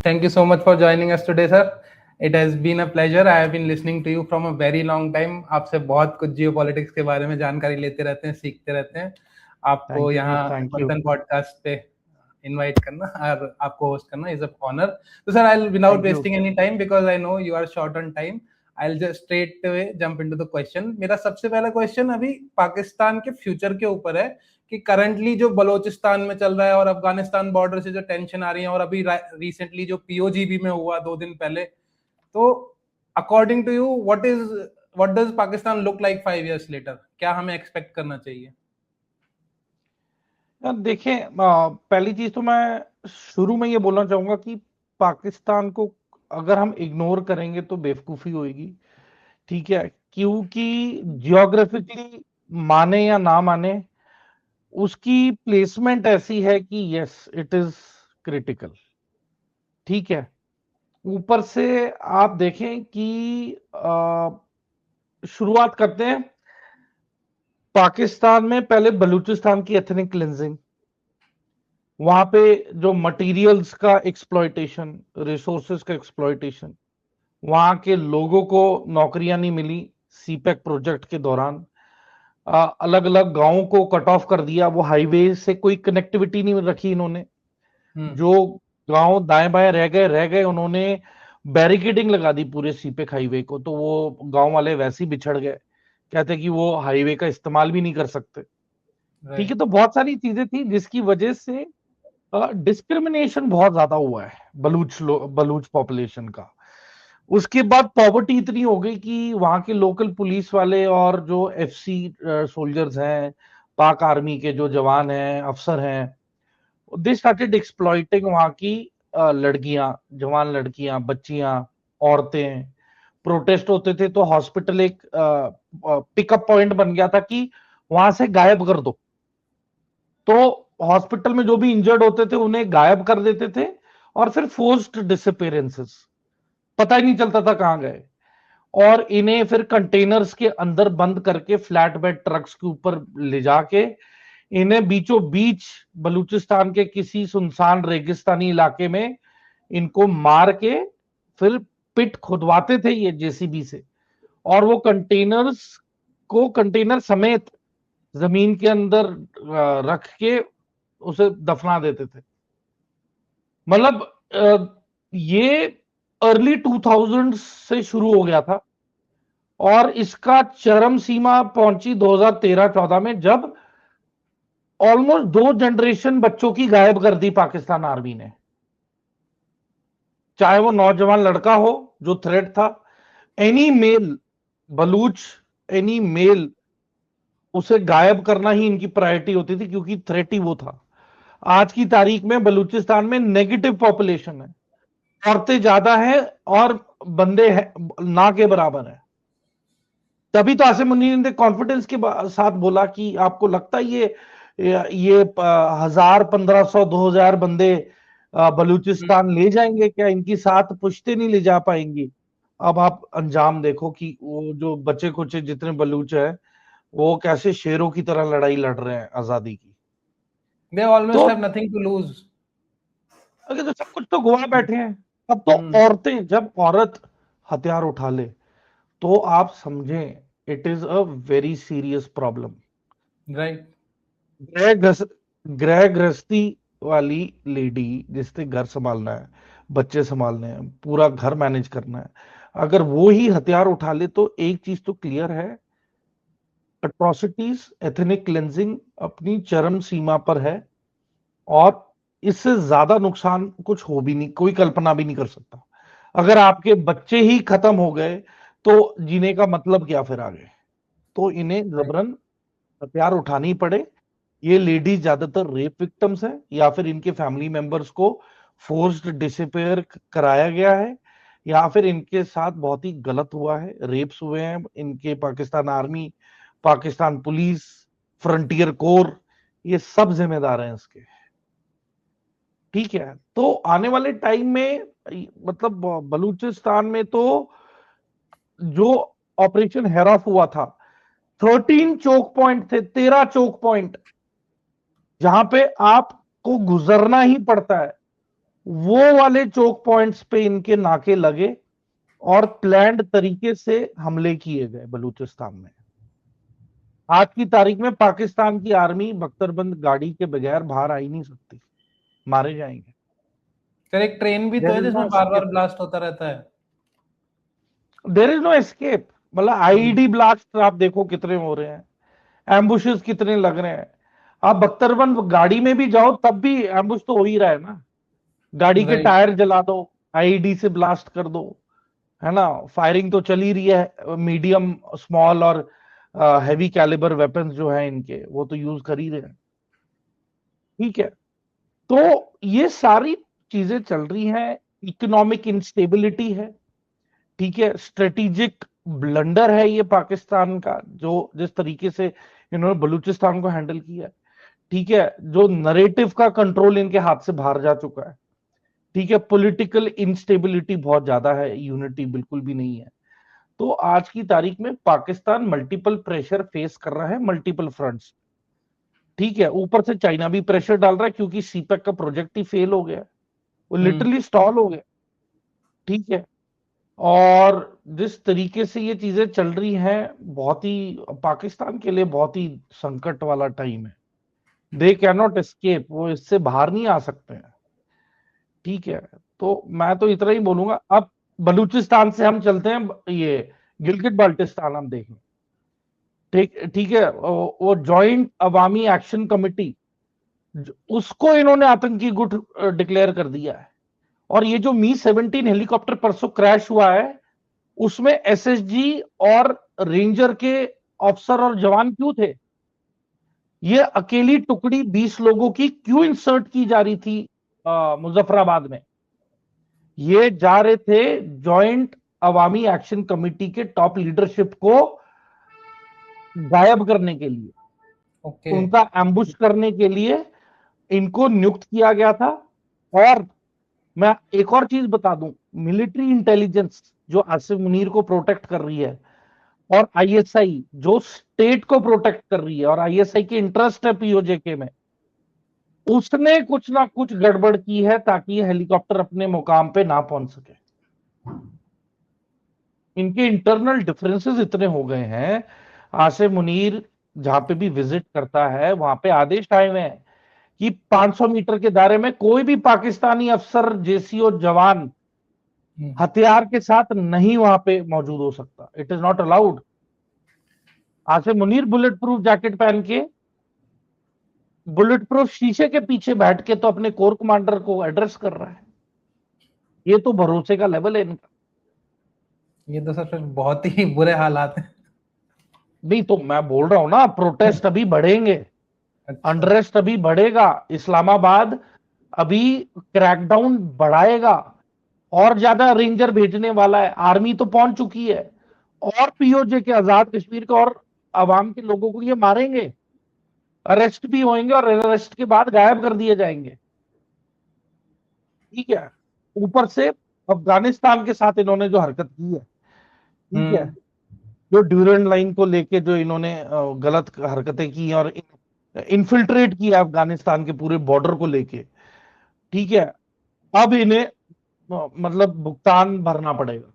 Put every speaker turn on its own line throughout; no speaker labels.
Thank you so much for joining us today, sir. It has been a pleasure. I have been listening to you from a very long time. आपसे बहुत कुछ geopolitics के बारे में जानकारी लेते रहते हैं, सीखते रहते हैं. आपको
थैंक यू सर,
यहाँ
थैंक यू,
बर्तन पॉडकास्ट पे इनवाइट करना और आपको होस्ट करना इज अ ऑनर. तो sir, I without
thank you.
Wasting any time because I know you are short on time, I just straight away jump into the question. मेरा सबसे पहला क्वेश्चन अभी पाकिस्तान के फ्यूचर के ऊपर है कि करंटली जो बलोचिस्तान में चल रहा है और अफगानिस्तान बॉर्डर से जो टेंशन आ रही है और अभी रिसेंटली जो पीओजीबी में हुआ 2 दिन पहले, तो according to you what does Pakistan look like 5 years later? क्या हमें एक्सपेक्ट करना चाहिए?
देखें, पहली चीज तो मैं शुरू में ये बोलना चाहूंगा कि पाकिस्तान को अगर हम इग्नोर करेंगे तो बेवकूफी होगी. ठीक है, क्योंकि जियोग्राफिकली माने या ना माने उसकी प्लेसमेंट ऐसी है कि यस इट इज क्रिटिकल. ठीक है, ऊपर से आप देखें कि शुरुआत करते हैं पाकिस्तान में. पहले बलूचिस्तान की एथनिक क्लिंजिंग, वहां पे जो मटेरियल्स का एक्सप्लॉयटेशन, रिसोर्सेज का एक्सप्लॉयटेशन, वहां के लोगों को नौकरियां नहीं मिली सीपेक प्रोजेक्ट के दौरान. अलग अलग गांवों को कट ऑफ कर दिया, वो हाईवे से कोई कनेक्टिविटी नहीं रखी इन्होंने. जो गांव दाएं बाएं रह गए उन्होंने बैरिकेडिंग लगा दी पूरे सीपेक हाईवे को, तो वो गांव वाले वैसे ही बिछड़ गए. कहते कि वो हाईवे का इस्तेमाल भी नहीं कर सकते. ठीक है, तो बहुत सारी चीजें थी जिसकी वजह से डिस्क्रिमिनेशन बहुत ज्यादा हुआ है बलूच पॉपुलेशन का. उसके बाद पॉवर्टी इतनी हो गई कि वहां के लोकल पुलिस वाले और जो एफसी सोल्जर्स हैं, पाक आर्मी के जो जवान हैं, अफसर हैं, दे स्टार्टेड एक्सप्लॉइटिंग वहां की लड़कियां, जवान लड़कियां, बच्चियां, औरतें. प्रोटेस्ट होते थे तो हॉस्पिटल एक पिकअप पॉइंट बन गया था कि वहां से गायब कर दो. तो हॉस्पिटल में जो भी इंजर्ड होते थे उन्हें गायब कर देते थे और फिर फोर्स्ड डिसअपीयरेंसेस, पता ही नहीं चलता था कहां गए. और इन्हें फिर कंटेनर्स के अंदर बंद करके फ्लैट बेड ट्रक्स के ऊपर ले जाके इन्हें बीचों बीच बलूचिस्तान के किसी सुनसान रेगिस्तानी इलाके में इनको मार के फिर पिट खुदवाते थे ये जेसीबी से, और वो कंटेनर समेत जमीन के अंदर रख के उसे दफना देते थे. मतलब ये अर्ली 2000 से शुरू हो गया था और इसका चरम सीमा पहुंची 2013-14 में, जब ऑलमोस्ट 2 जनरेशन बच्चों की गायब कर दी पाकिस्तान आर्मी ने. चाहे वो नौजवान लड़का हो जो थ्रेट था, any male Baloch, any male, उसे गायब करना ही इनकी प्रायोरिटी होती थी क्योंकि थ्रेट ही वो था. आज की तारीख में बलूचिस्तान में नेगेटिव पॉपुलेशन है, औरतें ज्यादा है और बंदे है ना के बराबर है. तभी तो आसिम मुनीर ने कॉन्फिडेंस के साथ बोला कि आपको लगता है ये 1000, 1500, 2000 बंदे बलूचिस्तान ले जाएंगे क्या? इनकी 7 पुश्ते नहीं ले जा पाएंगी. अब आप अंजाम देखो कि वो जो बचे कुचे जितने बलूच है वो कैसे शेरों की तरह लड़ाई लड़ रहे हैं आजादी की.
They almost have nothing to lose.
अगर तो सब कुछ तो गुआ बैठे हैं. अब तो औरतें, जब औरत हथियार उठा ले तो आप समझें it is a very serious problem.
Right.
गृह गृहस्थी वाली लेडी जिससे घर संभालना है, बच्चे संभालने हैं, पूरा घर मैनेज करना है, अगर वो ही हथियार उठा ले तो एक चीज तो क्लियर है, एट्रोसिटीज, एथनिक क्लेंजिंग अपनी चरम सीमा पर है और इससे ज्यादा नुकसान कुछ हो भी नहीं, कोई कल्पना भी नहीं कर सकता. अगर आपके बच्चे ही खत्म हो गए तो जीने का मतलब क्या फिर आगे? तो इन्हें जबरन हथियार उठानी पड़े. ये लेडीज ज्यादातर रेप विक्टिम्स हैं या फिर इनके फैमिली मेंबर्स को फोर्स्ड डिसअपीयर कराया गया है या फिर इनके साथ बहुत ही गलत हुआ है, रेप्स हुए हैं. इनके Pakistan army, Pakistan police, frontier core, ये सब जिम्मेदार हैं इसके. ठीक है, तो आने वाले टाइम में मतलब बलूचिस्तान में तो जो ऑपरेशन हेरॉफ हुआ था, 13 चोक पॉइंट थे, 13 चोक पॉइंट, जहां पे आपको गुजरना ही पड़ता है. वो वाले चोक पॉइंट्स पे इनके नाके लगे और प्लान्ड तरीके से हमले किए गए बलूचिस्तान में। आज की तारीख में पाकिस्तान की आर्मी बख्तरबंद गाड़ी के बगैर बाहर आ ही नहीं सकती, मारे जाएंगे।
सर एक ट्रेन भी तो
देयर
है
इज नो
जिसमें बार बार
एस्केप,
ब्लास्ट होता रहता है।
There is no escape. मतलब आईईडी ब्लास्ट आप देखो कितने हो रहे हैं, एम्बुशेस कितने लग रहे हैं। आप बख्तरबंद गाड़ी में भी जाओ तब भी एम्बुश तो हो ही रहा है ना, गाड़ी के
राइट।
टायर जला दो, आईईडी से ब्लास्ट कर दो, है ना। फायरिंग तो चल ही रही है, मीडियम स्मॉल और हैवी कैलिबर वेपन्स जो है इनके वो तो यूज कर ही रहे हैं। ठीक है, तो ये सारी चीजें चल रही हैं, इकोनॉमिक इंस्टेबिलिटी है, ठीक है, स्ट्रेटेजिक ब्लंडर है ये पाकिस्तान का, जो जिस तरीके से इन्होंने बलूचिस्तान को हैंडल किया है। ठीक है, जो नरेटिव का कंट्रोल इनके हाथ से बाहर जा चुका है। ठीक है, पॉलिटिकल इंस्टेबिलिटी बहुत ज्यादा है, यूनिटी बिल्कुल भी नहीं है। तो आज की तारीख में पाकिस्तान मल्टीपल प्रेशर फेस कर रहा है, मल्टीपल फ्रंट्स। ठीक है, ऊपर से चाइना भी प्रेशर डाल रहा है क्योंकि सीपेक का प्रोजेक्ट ही फेल हो गया, वो लिटरली स्टॉल हो गया। ठीक है, और जिस तरीके से ये चीजें चल रही हैं, बहुत ही पाकिस्तान के लिए बहुत ही संकट वाला टाइम है। दे कैन नॉट एस्केप, वो इससे बाहर नहीं आ सकते हैं। ठीक है, तो मैं तो इतना ही बोलूंगा। अब बलूचिस्तान से हम चलते हैं ये गिलगित बाल्टिस्तान, हम देखें। ठीक ठीक है, वो जॉइंट अवामी एक्शन कमेटी, उसको इन्होंने आतंकी गुट डिक्लेयर कर दिया है। और ये जो मी-17 हेलीकॉप्टर परसों क्रैश हुआ है, उसमें एसएसजी और रेंजर के ऑफिसर और जवान क्यों थे? ये अकेली टुकड़ी 20 लोगों की क्यों इंसर्ट की जा रही थी मुजफ्फराबाद में? ये जा रहे थे जॉइंट अवामी एक्शन कमेटी के टॉप लीडरशिप को गायब करने के लिए,
ओके।
उनका एम्बुश करने के लिए इनको नियुक्त किया गया था। और मैं एक और चीज बता दूं, मिलिट्री इंटेलिजेंस जो आसिफ मुनीर को प्रोटेक्ट कर रही है, और आईएसआई जो स्टेट को प्रोटेक्ट कर रही है, और आईएसआई की इंटरेस्ट है पीओजेके में, उसने कुछ ना कुछ गड़बड़ की है ताकि ये हेलीकॉप्टर अपने मुकाम पे ना पहुंच सके। इनके इंटरनल डिफरेंसेस इतने हो गए हैं। आसिफ मुनीर जहां पे भी विजिट करता है वहां पे आदेश आए हुए हैं कि 500 मीटर के दायरे में कोई भी पाकिस्तानी अफसर, जेसीओ, जवान हथियार के साथ नहीं वहां पे मौजूद हो सकता। It is not allowed. Asif Munir bullet proof jacket पहन के, बुलेट प्रूफ शीशे के पीछे बैठ के तो अपने कोर कमांडर को एड्रेस कर रहा है। ये तो भरोसे का लेवल है इनका।
ये तो सर फिर बहुत ही बुरे हालात हैं।
नहीं तो मैं बोल रहा हूं ना, प्रोटेस्ट अभी बढ़ेंगे,
अच्छा।
अनरेस्ट अभी बढ़ेगा। इस्लामाबाद अभी क्रैकडाउन बढ़ाएगा, और ज्यादा रेंजर भेजने वाला है। आर्मी तो पहुंच चुकी है, और पीओजे के, आजाद कश्मीर के और आवाम के लोगों को ये मारेंगे, अरेस्ट भी होंगे, और अरेस्ट के बाद गायब कर दिए जाएंगे। ठीक है, ऊपर से अफगानिस्तान के साथ इन्होंने जो हरकत की है, ठीक है,
हम्म।
जो ड्यूरेंट लाइन को लेके जो इन्होंने गलत हरकतें की और इन्फिल्ट्रेट किया अफगानिस्तान के पूरे बॉर्डर को लेके, ठीक है, अब इन्हें मतलब भुगतान भरना पड़ेगा।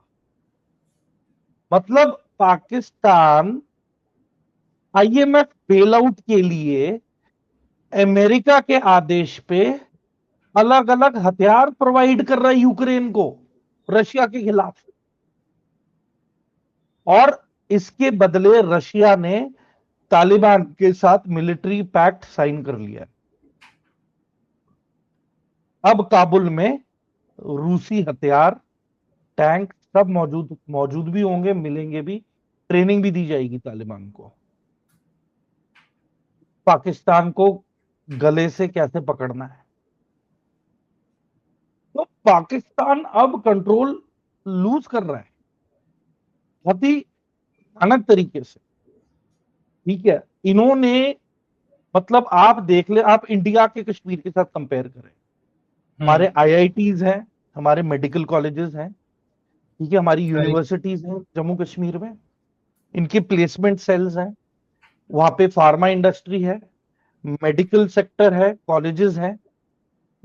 मतलब पाकिस्तान आईएमएफ बेल आउट के लिए अमेरिका के आदेश पे अलग अलग हथियार प्रोवाइड कर रहा है यूक्रेन को, रशिया के खिलाफ। और इसके बदले रशिया ने तालिबान के साथ मिलिट्री पैक्ट साइन कर लिया है। अब काबुल में रूसी हथियार, टैंक सब मौजूद मौजूद भी होंगे, मिलेंगे भी, ट्रेनिंग भी दी जाएगी तालिबान को। पाकिस्तान को गले से कैसे पकड़ना है। तो पाकिस्तान अब कंट्रोल लूज कर रहा है बहुत ही भयानक तरीके से। ठीक है, इन्होंने, मतलब आप देख ले, आप इंडिया के कश्मीर के साथ कंपेयर करें। हमारे आईआईटीज हैं, हमारे मेडिकल कॉलेजेस हैं, ठीक है, हमारी
राइट।
यूनिवर्सिटीज हैं जम्मू कश्मीर में, इनके प्लेसमेंट सेल्स हैं, वहां पे फार्मा इंडस्ट्री है, मेडिकल सेक्टर है, कॉलेजेस हैं।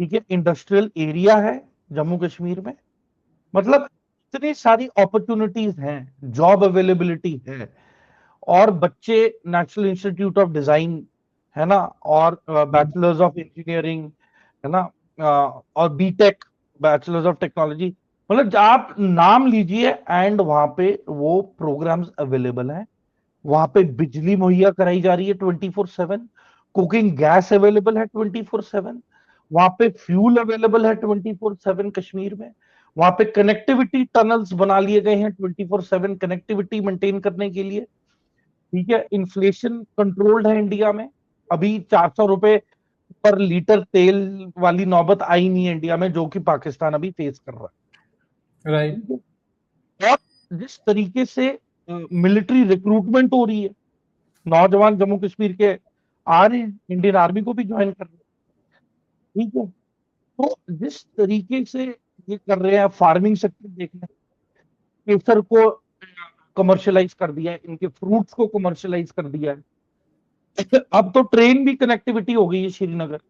ठीक है, इंडस्ट्रियल एरिया है जम्मू कश्मीर में, मतलब इतनी सारी अपॉर्चुनिटीज हैं, जॉब अवेलेबिलिटी है, और बच्चे नेशनल इंस्टीट्यूट ऑफ डिजाइन है ना, और बैचलर्स ऑफ इंजीनियरिंग है ना, और बीटेक, बैचलर्स ऑफ टेक्नोलॉजी, मतलब आप नाम लीजिए एंड वहां पे वो प्रोग्राम्स अवेलेबल हैं। वहां पे बिजली मुहैया कराई जा रही है 24/7, कुकिंग गैस अवेलेबल है 24/7, वहां पे फ्यूल अवेलेबल है 24/7 कश्मीर में, वहां पे कनेक्टिविटी टनल्स बना लिए गए हैं 24/7 कनेक्टिविटी मेंटेन करने के लिए। ठीक है, इन्फ्लेशन कंट्रोल्ड है इंडिया में, अभी 400 रुपए पर लीटर तेल वाली नौबत आई नहीं है इंडिया में, जो कि पाकिस्तान अभी फेस कर रहा है।
राइट।
ठीक है? और जिस तरीके से मिलिट्री रिक्रूटमेंट हो रही है, नौजवान जम्मू कश्मीर के आ रहे हैं, इंडियन आर्मी को भी ज्वाइन कर रहे हैं। ठीक है, तो जिस तरीके से ये कर रहे हैं, फार्मिंग सेक्टर देख लें, केसर को कमर्शियलाइज कर दिया है, इनके फ्रूट्स को कमर्शियलाइज कर दिया है। अब तो ट्रेन भी कनेक्टिविटी हो गई है श्रीनगर,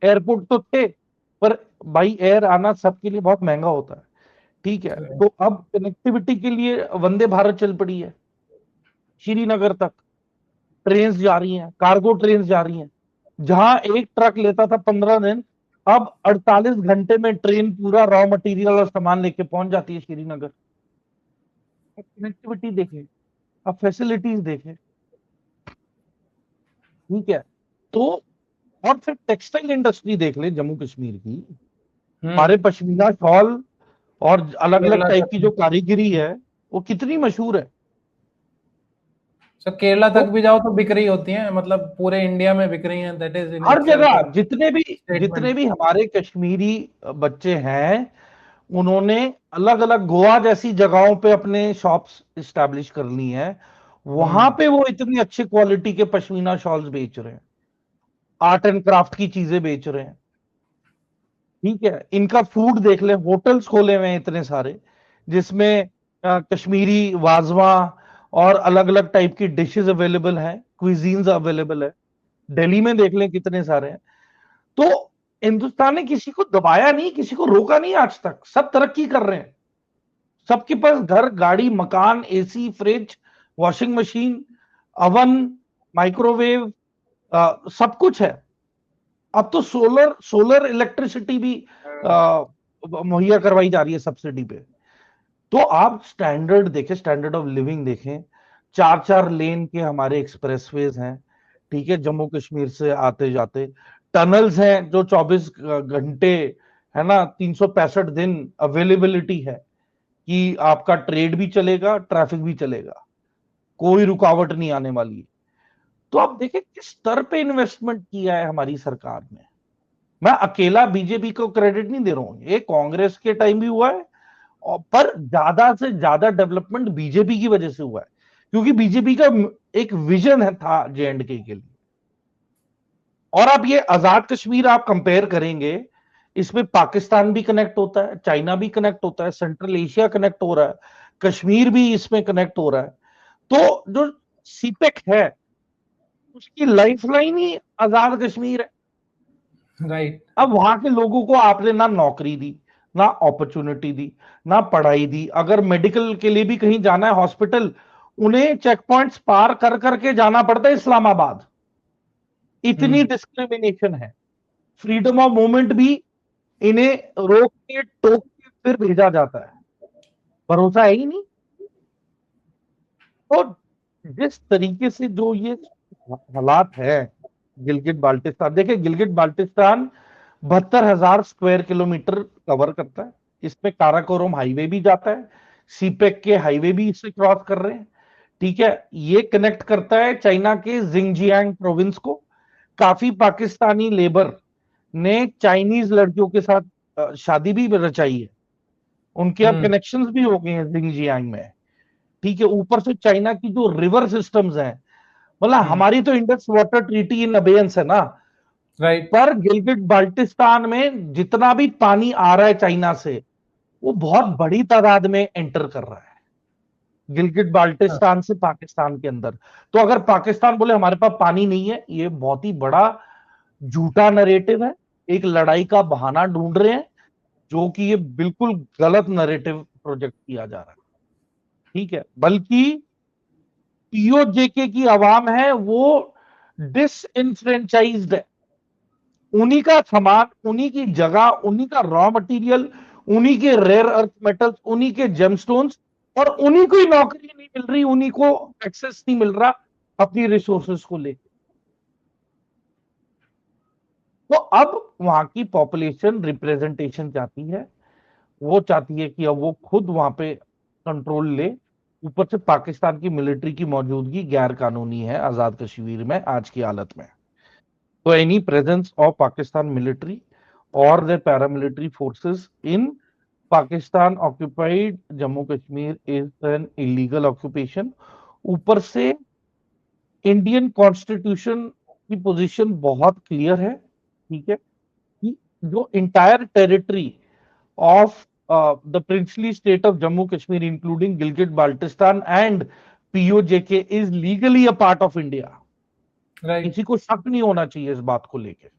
एयरपोर्ट तो थे पर बाई एयर आना सबके लिए बहुत महंगा होता है। ठीक है, तो अब कनेक्टिविटी के लिए वंदे भारत चल पड़ी है, श्रीनगर तक ट्रेन जा रही हैं, कार्गो ट्रेन जा रही हैं। जहां एक ट्रक लेता था 15 दिन, अब 48 घंटे में ट्रेन पूरा रॉ मटेरियल और सामान लेके पहुंच जाती है श्रीनगर। कनेक्टिविटी देखें, अब फैसिलिटीज देखें। ठीक है, तो और फिर टेक्सटाइल इंडस्ट्री देख ले जम्मू कश्मीर की, हमारे पश्मीना शॉल और अलग अलग
केरला
टाइप की
तक,
जो कारीगरी है वो कितनी मशहूर है।
सो केरला
तो
तक भी जाओ तो बिक रही होती हैं, मतलब पूरे इंडिया में बिक रही हैं, that is in
her
itself
जगह
अ
जितने
स्टेटमेंट।
भी हमारे कश्मीरी बच्चे हैं, उन्होंने अलग अलग गोवा जैसी जगहों पे अपने शॉप्स इस्टेब्लिश कर ली हैं, वहां पे वो इतनी अच्छी क्वालिटी के पश्मीना शॉल्स बेच रहे हैं, आर्ट एंड क्राफ्ट की चीजें बेच रहे हैं। ठीक है, इनका फूड देख ले, होटल्स खोले हुए हैं इतने सारे, जिसमें कश्मीरी वाजवा और अलग अलग टाइप की डिशेस अवेलेबल हैं, क्विजीन्स अवेलेबल है। दिल्ली में देख लें कितने सारे हैं। तो हिंदुस्तान ने किसी को दबाया नहीं, किसी को रोका नहीं, आज तक सब तरक्की कर रहे हैं, सबके पास घर, गाड़ी, मकान, AC, fridge, washing machine, oven, microwave, सब कुछ है। अब तो सोलर सोलर इलेक्ट्रिसिटी भी मुहैया करवाई जा रही है सब्सिडी पे। तो आप स्टैंडर्ड देखें, स्टैंडर्ड ऑफ लिविंग देखें, 4-4 लेन के हमारे एक्सप्रेसवेज हैं। ठीक है, जम्मू कश्मीर से आते जाते टनल्स हैं जो 24 घंटे है ना, 365 दिन अवेलेबिलिटी है कि आपका ट्रेड भी चलेगा, ट्रैफिक भी चलेगा, कोई रुकावट नहीं आने वाली है। तो आप देखें किस स्तर पे इन्वेस्टमेंट किया है हमारी सरकार ने। मैं अकेला बीजेपी को क्रेडिट नहीं दे रहा हूं, ये कांग्रेस के टाइम भी हुआ है, पर ज्यादा से ज्यादा डेवलपमेंट बीजेपी की वजह से हुआ है, क्योंकि बीजेपी का एक विजन है था J&K के लिए। और आप ये आजाद कश्मीर आप कंपेयर करेंगे, इसमें पाकिस्तान भी कनेक्ट होता है, चाइना भी कनेक्ट होता है, सेंट्रल एशिया कनेक्ट हो रहा है, कश्मीर भी इसमें कनेक्ट हो रहा है। तो जो सीपेक है उसकी लाइफलाइन ही आजाद कश्मीर है।
राइट।
अब वहां के लोगों को आपने ना नौकरी दी, ना अपॉर्चुनिटी दी, ना पढ़ाई दी। अगर मेडिकल के लिए भी कहीं जाना है हॉस्पिटल, उन्हें चेक पॉइंट्स पार कर करके जाना पड़ता है इस्लामाबाद। इतनी डिस्क्रिमिनेशन है, फ्रीडम ऑफ मूवमेंट भी इन्हें रोक के टोक के फिर भेजा जाता है, भरोसा है ही नहीं। तो जिस तरीके से जो ये हालात है, गिलगित बाल्टिस्तान देखिए, Gilgit Baltistan 72,000 square kilometre cover करता है, इसमें काराकोरम हाईवे भी जाता है, सीपेक के हाईवे भी इसे क्रॉस कर रहे हैं। ठीक है, ये कनेक्ट करता है चाइना के जिंगजियांग प्रोविंस को। काफी पाकिस्तानी लेबर ने चाइनीज लड़कियों के साथ शादी भी रचाई है, उनके अब कनेक्शंस भी हो गए हैं जिंगजियांग में। ठीक है, ऊपर से चाइना की जो रिवर सिस्टम्स हैं, मतलब हमारी तो इंडस वाटर ट्रीटी इन अबेयंस है ना,
राइट।
पर गिलगिट बाल्टिस्तान में जितना भी पानी आ रहा है चाइना से, वो बहुत बड़ी तादाद में एंटर कर रहा है गिलगिट बाल्टिस्तान से पाकिस्तान के अंदर। तो अगर पाकिस्तान बोले हमारे पास पानी नहीं है, ये बहुत ही बड़ा झूठा नरेटिव है। एक लड़ाई का बहाना ढूंढ रहे हैं, जो कि ये बिल्कुल गलत नैरेटिव प्रोजेक्ट किया जा रहा है, ठीक है। बल्कि पीओजेके की आवाम है वो डिसइनफ्रेंचाइज्ड है, उन्हीं का सामान, उन्हीं की जगह, उन्हीं का रॉ मटेरियल, उन्हीं के रेयर अर्थ मेटल्स, उन्हीं के जेमस्टोन्स, और उन्हीं को ही नौकरी नहीं मिल रही, उन्हीं को एक्सेस नहीं मिल रहा अपनी रिसोर्सेस को लेकर। तो अब वहां की पॉपुलेशन रिप्रेजेंटेशन चाहती है, वो चाहती है कि अब वो खुद वहां पे कंट्रोल ले। ऊपर से पाकिस्तान की मिलिट्री की मौजूदगी गैर कानूनी है आजाद कश्मीर में आज की हालत में। तो any presence of Pakistan military और their paramilitary forces in Pakistan occupied Jammu Kashmir is an illegal occupation। ऊपर से इंडियन कॉन्स्टिट्यूशन की पोजीशन बहुत क्लियर है, ठीक है, कि जो entire territory of the princely state of Jammu Kashmir including Gilgit Baltistan and PoJK is legally a part of India.
Right.
किसी को शक नहीं होना चाहिए इस बात को लेकर।